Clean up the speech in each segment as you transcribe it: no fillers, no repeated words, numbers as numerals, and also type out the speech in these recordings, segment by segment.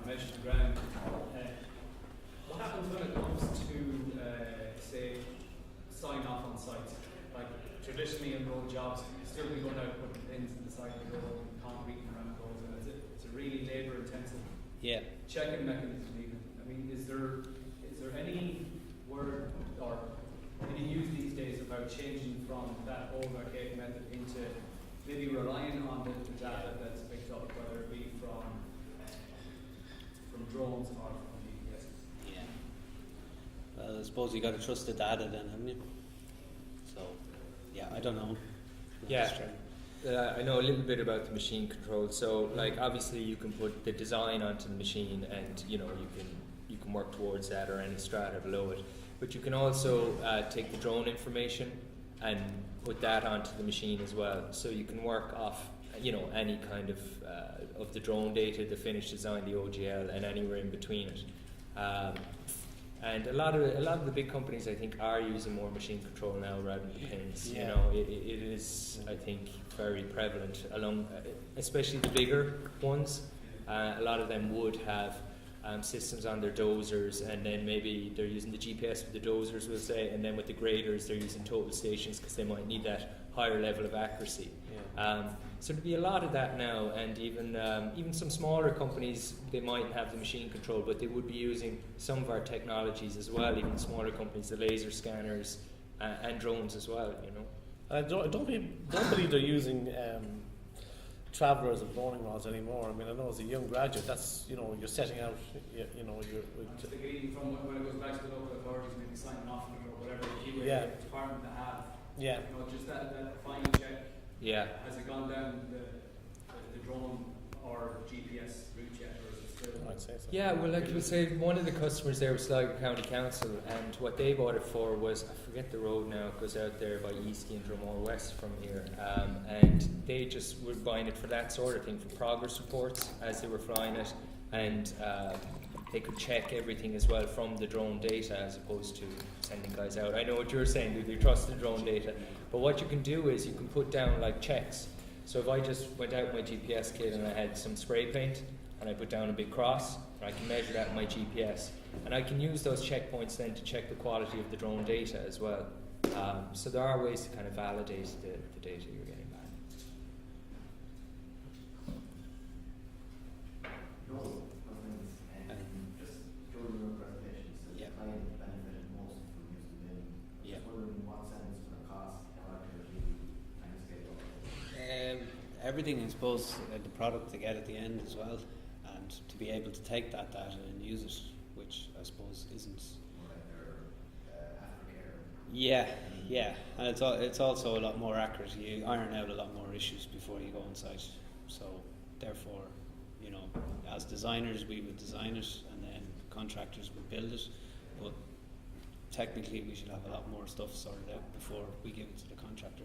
measure the ground. What happens when it comes to, say, sign off on sites? Like traditionally in road jobs, you still be going out putting pins in the side of the road, concrete around roads, and it's a really labour intensive checking mechanism even. I mean, is there any word or any news these days about changing from that old archaic method into maybe relying on the data that's picked up, whether it be from drones or from GPS? Yeah. Well, I suppose you got to trust the data then, haven't you? So, yeah, I don't know. Yeah. I know a little bit about the machine control. So, like, obviously, you can put the design onto the machine, and you can work towards that or any strata below it. But you can also take the drone information and put that onto the machine as well. So you can work off, any kind of the drone data, the finished design, the OGL, and anywhere in between it. And a lot of the big companies, I think, are using more machine control now rather than the pins. Yeah. It is, I think, very prevalent along, especially the bigger ones. A lot of them would have systems on their dozers, and then maybe they're using the GPS with the dozers, we'll say, and then with the graders they're using total stations because they might need that higher level of accuracy. So there'd be a lot of that now, and even some smaller companies, they might have the machine control, but they would be using some of our technologies as well. Even smaller companies, the laser scanners and drones as well. I don't believe they're using travellers and boring rods anymore. I mean, I know as a young graduate, that's you're setting out. You're I'm thinking from when it goes back to the local authorities, maybe signing off on it or whatever the department to have. Yeah. Just that final check. Yeah. Has it gone down the drone or GPS route yet, or is it still? I'd say so. Yeah, well, like you say, one of the customers there was Sligo County Council, and what they bought it for was, I forget the road now, it goes out there by Eastie and Dromore West from here, and they just were buying it for that sort of thing, for progress reports as they were flying it, and they could check everything as well from the drone data as opposed to sending guys out. I know what you're saying, they trust the drone data, but what you can do is you can put down like checks. So if I just went out with my GPS kit and I had some spray paint and I put down a big cross, I can measure that in my GPS, and I can use those checkpoints then to check the quality of the drone data as well. So there are ways to kind of validate the data you're getting back. Just during your presentation, so the client benefited most from using BIM. Just wondering what sense for cost, how accurately, time scale. Everything, I suppose, the product they get at the end as well, and to be able to take that data and use it, which I suppose isn't. More like their aftercare. Yeah, and it's also a lot more accurate. You iron out a lot more issues before you go on site. So therefore, as designers we would design it, and then contractors would build it. But technically, we should have a lot more stuff sorted out before we give it to the contractor.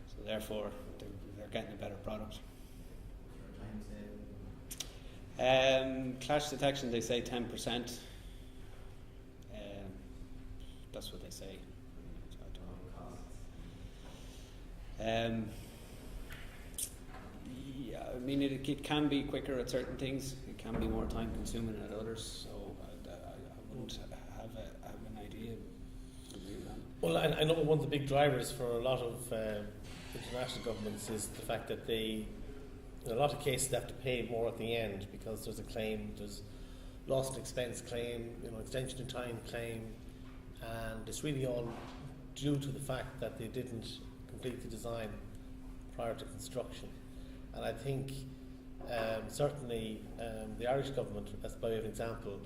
So therefore, they're getting a better product. Clash detection, they say 10%. That's what they say. Yeah, I mean, it can be quicker at certain things. It can be more time consuming at others. So I wouldn't have an idea. Well, I know one of the big drivers for a lot of international governments is the fact that in a lot of cases they have to pay more at the end because there's a claim, there's loss and expense claim, extension of time claim, and it's really all due to the fact that they didn't complete the design prior to construction. And I think certainly the Irish government, as by way of example,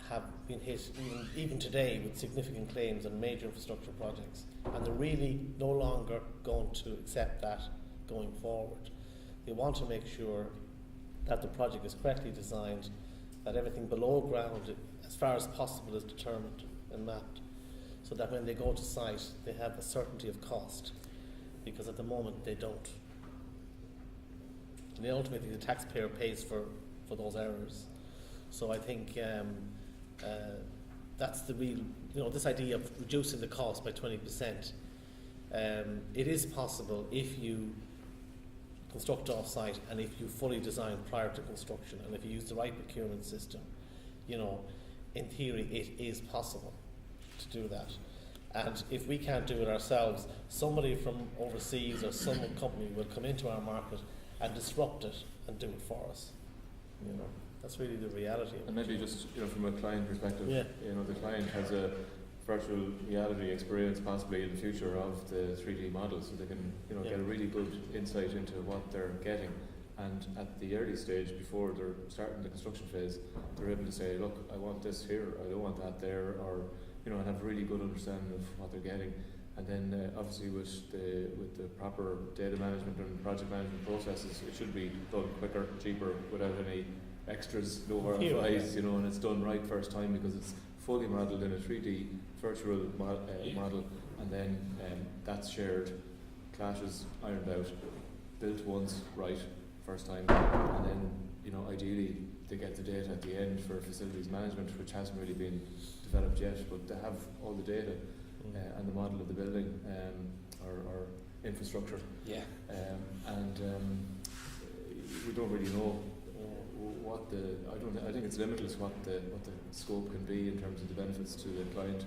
have been hit even today with significant claims on major infrastructure projects, and they're really no longer going to accept that going forward. They want to make sure that the project is correctly designed, that everything below ground, as far as possible, is determined and mapped, so that when they go to site, they have a certainty of cost, because at the moment they don't. And ultimately, the taxpayer pays for those errors. So I think that's the real, this idea of reducing the cost by 20%. It is possible if you construct off-site, and if you fully design prior to construction, and if you use the right procurement system, you know, in theory it is possible to do that. And if we can't do it ourselves, somebody from overseas or some company will come into our market and disrupt it and do it for us. You know, that's really the reality. And maybe just, you know, from a client perspective, Yeah. you know, the client has a virtual reality experience possibly in the future of the 3D model, so they can, you know, Yeah. get a really good insight into what they're getting. And at the early stage, before they're starting the construction phase, they're able to say, look, I want this here, I don't want that there, or, you know, and have a really good understanding of what they're getting. And then obviously with the proper data management and project management processes, it should be done quicker, cheaper, without any extras, no RFIs, you know, and it's done right first time because it's fully modelled in a 3D virtual model, and then that's shared, clashes ironed out, built once right first time, and then, you know, ideally they get the data at the end for facilities management, which hasn't really been developed yet, but they have all the data and the model of the building or infrastructure. Yeah. And we don't really know what the. I think it's limitless what the scope can be in terms of the benefits to the client.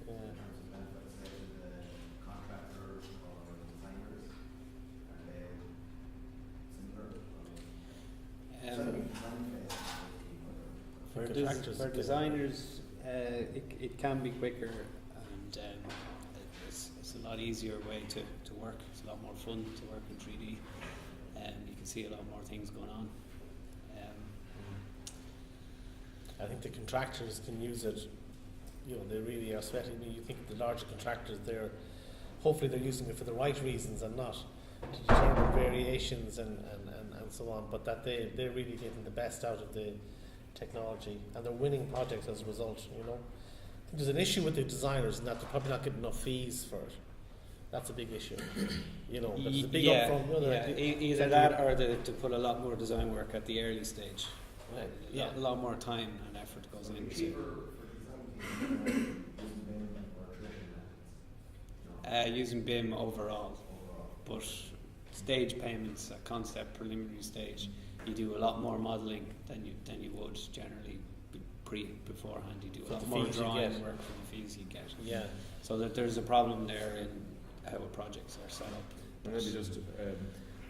In terms of benefits, say, to the contractors or designers, are they similar? For designers, it can be quicker, and it's a lot easier way to work. It's a lot more fun to work in 3D, and you can see a lot more things going on. I think the contractors can use it, you know, they really are sweating. I mean, you think the larger contractors, hopefully they're using it for the right reasons and not to determine variations and so on, but that they're really getting the best out of the technology, and they're winning projects as a result, you know. I think there's an issue with the designers in that they're probably not getting enough fees for it. That's a big issue, you know. There's a big upfront. You know, either that or to put a lot more design work at the early stage. Right. Yeah, a lot more time and effort goes into it. Using BIM overall, but stage payments at concept preliminary stage, you do a lot more modelling than you would generally beforehand. You do a lot more drawing work for the fees you get. Yeah. So that there's a problem there in how projects are set up. And maybe just,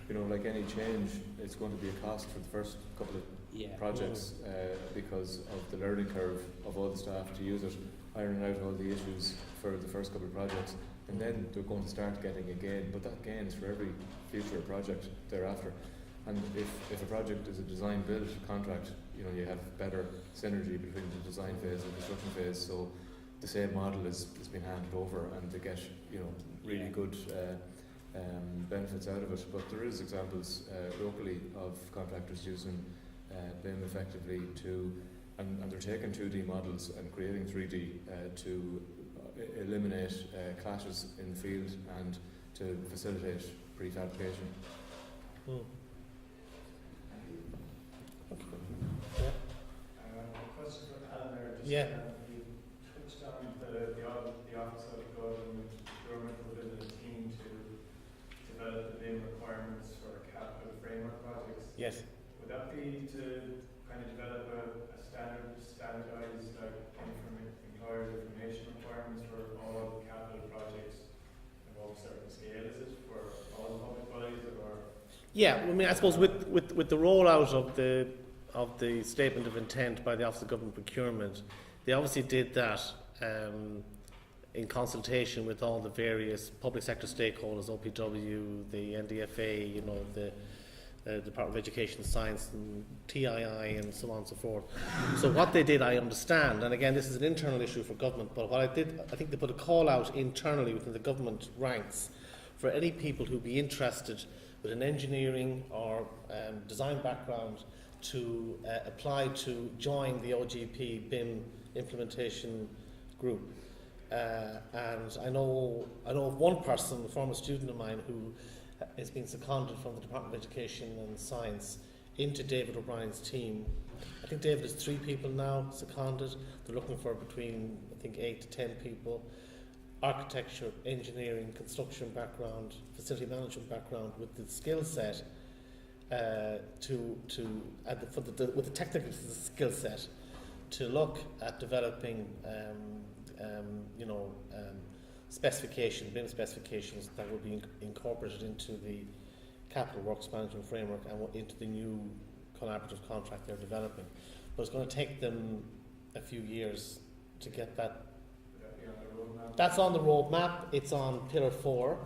you know, like any change, it's going to be a cost for the first couple of projects because of the learning curve of all the staff to use it, ironing out all the issues for the first couple of projects, and then they're going to start getting a gain, but that gain is for every future project thereafter. And if a project is a design build contract, you know, you have better synergy between the design phase and construction phase, so the same model is being handed over and they get, you know, really good benefits out of it. But there is examples locally of contractors using BIM effectively and they're taking 2D models and creating 3D to eliminate clashes in the field and to facilitate prefabrication. Question for Alan there. Yeah. You touched on the Office of Government Procurement will build a team to develop the BIM requirements for capital framework projects. Yes. Would that be to kind of develop a standardized employer's information requirements for all capital projects of a certain scale? Is it for all public bodies or? Yeah, I mean, I suppose with the rollout of the statement of intent by the Office of Government Procurement, they obviously did that in consultation with all the various public sector stakeholders, OPW, the NDFA, you know, the Department of Education, Science, and TII, and so on and so forth. So what they did, I understand, and again, this is an internal issue for government, but what I think they put a call out internally within the government ranks for any people who'd be interested with an engineering or design background to apply to join the OGP BIM implementation group. And I know of one person, a former student of mine, who is being seconded from the Department of Education and Science into David O'Brien's team. I think David has 3 people now seconded. They're looking for between, I think, 8 to 10 people. architecture, engineering, construction background, facility management background with the skill set with the technical skill set to look at developing specification, BIM specifications that will be incorporated into the capital works management framework and into the new collaborative contract they're developing. But it's going to take them a few years to get that. Would that be on the roadmap? That's on the roadmap. It's on Pillar 4.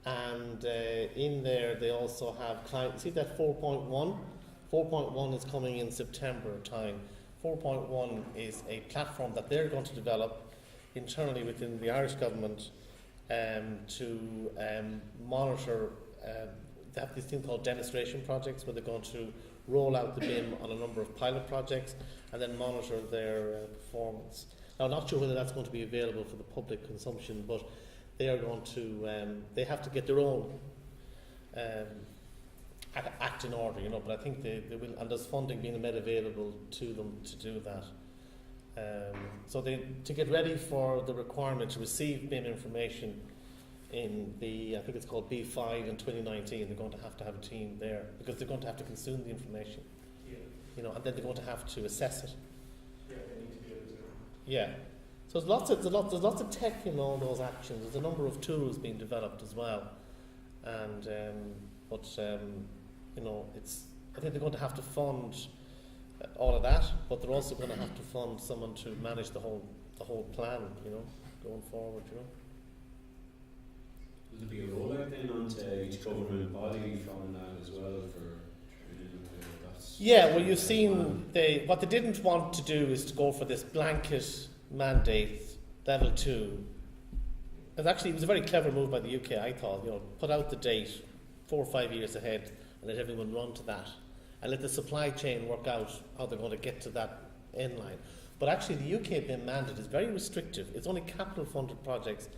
And in there they also have client. See that 4.1? 4.1 is coming in September time. 4.1 is a platform that they're going to develop internally within the Irish government to monitor. They have this thing called demonstration projects where they're going to roll out the BIM on a number of pilot projects and then monitor their performance. Now, I'm not sure whether that's going to be available for the public consumption, but they are going to. They have to get their own act in order, But I think they will, and there's funding being made available to them to do that. So to get ready for the requirement to receive BIM information in I think it's called B5 in 2019, they're going to have a team there because they're going to have to consume the information, and then they're going to have to assess it. Yeah, they need to be able to. Yeah. So there's lots of tech in all those actions. There's a number of tools being developed as well, and I think they're going to have to fund all of that, but they're also going to have to fund someone to manage the whole plan, going forward, Will there be a rollout then onto each government body from that as well for training? Yeah, well, you've seen what they didn't want to do is to go for this blanket mandate, level 2. And actually, it was a very clever move by the UK, I thought. Put out the date 4 or 5 years ahead and let everyone run to that, and let the supply chain work out how they're going to get to that end line. But actually, the UK BIM mandate is very restrictive. It's only capital funded projects.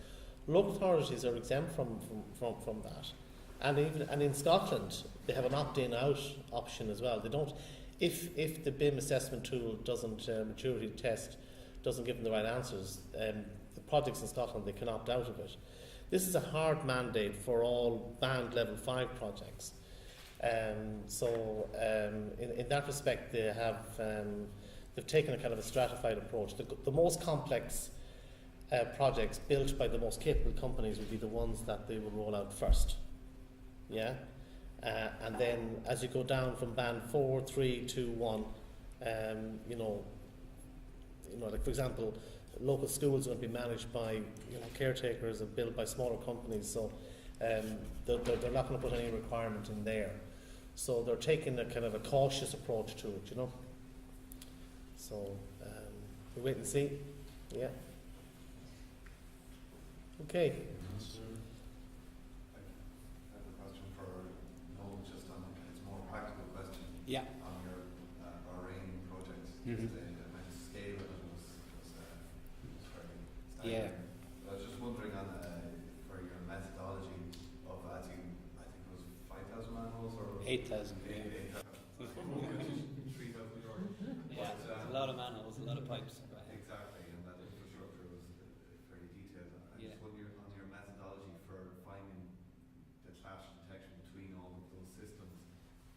Local authorities are exempt from that, and in Scotland they have an opt-in out option as well. They don't, if the BIM assessment tool doesn't maturity test doesn't give them the right answers, the projects in Scotland they can opt out of it. This is a hard mandate for all band level 5 projects. In that respect, they have they've taken a kind of a stratified approach. The most complex projects built by the most capable companies will be the ones that they will roll out first. Yeah, and then as you go down from band 4, 3, 2, 1, like for example, local schools are going to be managed by caretakers and built by smaller companies, so they're not going to put any requirement in there. So they're taking a kind of a cautious approach to it, So we wait and see. Yeah. Okay. I have a question for Noel, just on it's a more practical question. Yeah. On your Bahrain project, Mm-hmm. the amount of scale of it was very staggering. Yeah. I was just wondering for your methodology of adding, I think it was 5,000 manholes or 8,000. Yeah. 3,000 euros. Yeah. A lot of manholes, a lot of pipes. Exactly, and that infrastructure was very detailed. I Yeah. just wonder on your methodology for finding the clash detection between all of those systems.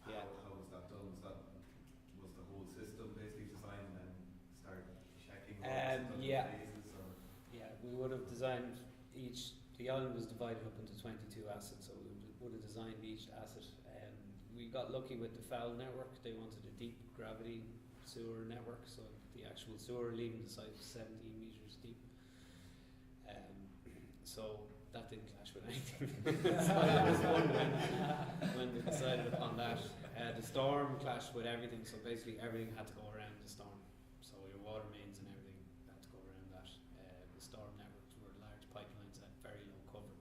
Yeah. How was that done? Was the whole system basically designed and then start checking all yeah. phases? Or? Yeah, we would have designed the island was divided up into 22 assets, so we would have designed each asset. We got lucky with the foul network. They wanted a deep gravity sewer network, so the actual sewer leaving the site was 17 metres deep. So that didn't clash with anything. So that was one when they decided upon that. The storm clashed with everything, so basically everything had to go around the storm. So your water mains and everything had to go around that. The storm networks were large pipelines at very low cover,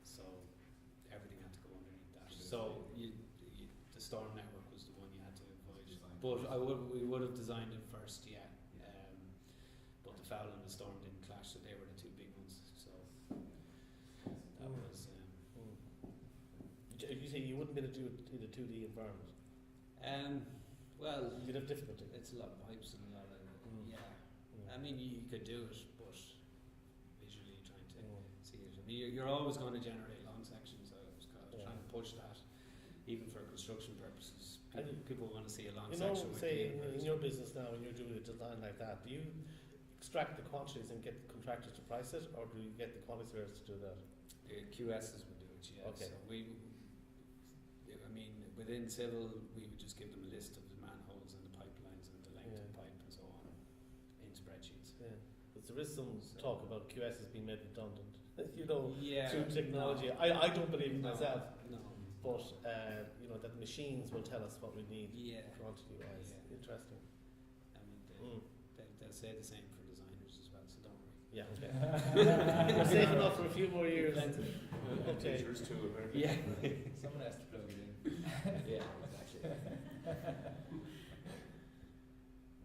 so everything had to go underneath that. So the storm network was the one you had to avoid. But we would have designed it first, yeah. But the foul and the storm didn't clash, so they were the two big ones. So that was. You say you wouldn't be able to do it in a 2D environment? Well, You'd have difficulty. it's a lot of pipes and a lot of yeah. I mean, you could do it, but visually trying to You're always going to generate long sections. I was kind of Yeah. trying to push that, even for construction purposes. And People want to see a long You section. know, with say clean in your business now, when you're doing a design like that, do you extract the quantities and get the contractors to price it, or do you get the quantity surveyors to do that? The QSs would do it, yeah. Okay. So within civil, we would just give them a list of the manholes and the pipelines and the length of Yeah. pipe and so on in spreadsheets. Yeah, but there is some talk about QS being made redundant. You know, Yeah. through technology. No. I don't believe it No. myself, No. but you know that machines will tell us what we need Yeah. quantity wise. Yeah. Interesting. I mean, they'll say the same for designers as well, so don't worry. Yeah. Okay. We're safe enough for a few more years. Okay. Teachers too, apparently. Yeah. Someone has to plug it in. Yeah, exactly.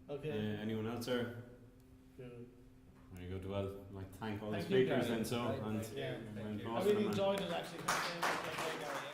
Okay. Anyone else, sir? Good. Very good. Well, I'd like to thank all the Thank you, speakers Gary. and so. Right, and thank you. Yeah. Thank you. I really enjoyed it actually. Thank you, Gary.